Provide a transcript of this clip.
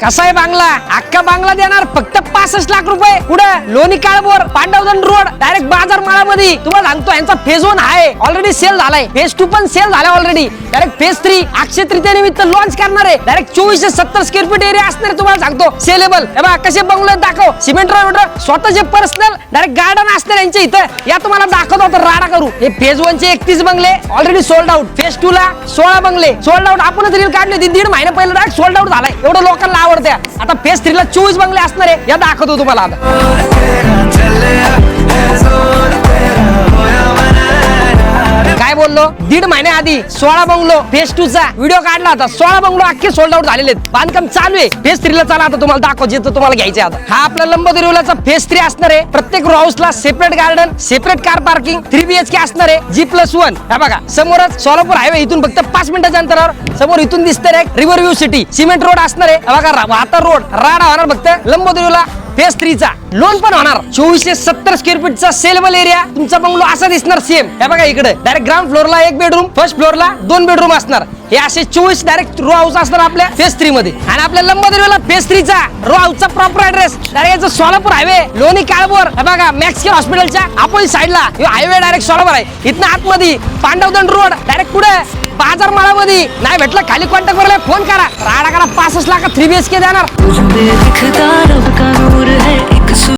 कसा आहे बांगला? अख्खा बांगला देणार फक्त 65 लाख रुपये. कुठे? लोणी काळभोर पांडवदन रोड डायरेक्ट बाजार माळामध्ये. तुम्हाला सांगतो यांचा फेज 1 आहे ऑलरेडी सेल झालाय. फेज 2 पण सेल झालाय already. Direct phase 3 Akshaya Tritiya निमित्त लॉन्च करणार आहे. डायरेक्ट 2470 स्क्वेअर फीट एरिया असणार तुम्हाला सांगतो सेलेबल. हे बघा कसे बंगले दाखव. सिमेंट रोड स्वतःचे पर्सनल डायरेक्ट गार्डन असणार यांच्या इथं. या तुम्हाला दाखवतो आता राडा करू. हे फेज 1 चे 31 बंगले ऑलरेडी सोल्ड आउट. फेज 2 ला 16 बंगले सोल्ड आउट. आपणच रील काढली होती 1.5 महिना पहिला डायरेक्ट सोल्ड आउट झालाय. एवढं लोकांना आवडत्या. आता फेज 3 ला 24 बंगले असणार आहे. या दाखवतो तुम्हाला आता. काय बोललो? 1.5 महिन्याआधी 16 बंगलो फेज 2 चा व्हिडिओ काढला होता. 16 बंगलो अख्खे सोल्ड आउट झालेले आहेत. बांधकाम चालू आहे. फेज 3 ला चला आता तुम्हाला दाखव जिथं तुम्हाला घ्यायचं आता. हा आपला लंबोदरीवलाचा फेज 3 असणार आहे. प्रत्येक रो हाऊसला separate garden, separate car parking, 3 BHK असणार आहे. G+1. हा बघा समोरच सोलापूर हायवे इथून फक्त 5 मिनिटाच्या अंतरावर समोर इथून दिसतंय river view city. Cement road असणार आहे. बघा वाता रोड राडा होणार फक्त लंबोदरीवला. फेज 3 चा लोन पण होणार. 2470 स्क्वेअर फीट चा सेलेबल एरिया. तुमचा बंगलो असा दिसणार सेम. हे बघा इकडे डायरेक्ट ग्राउंड फ्लोअरला 1 बेडरूम, फर्स्ट फ्लोअरला 2 बेडरूम असणार. हे असे 24 डायरेक्ट रो हाऊस असणार आपल्या फेज 3 मध्ये. आणि आपल्या लंबोदरीला फेज 3 चा रो हाऊसचा proper address direct Solapur highway Loni Kalbhor. हे बघा मॅक्स केअर हॉस्पिटलच्या अपोजिट साईडला हायवे डायरेक्ट सोलापूर आहे. इथनं आतमध्ये पांडवदन रोड डायरेक्ट पुढे बाजार माळामध्ये. नाही भेटलं खाली कॉन्टॅक्ट करायला फोन करा. राडा करा 65 लाख 3 BHK देणार.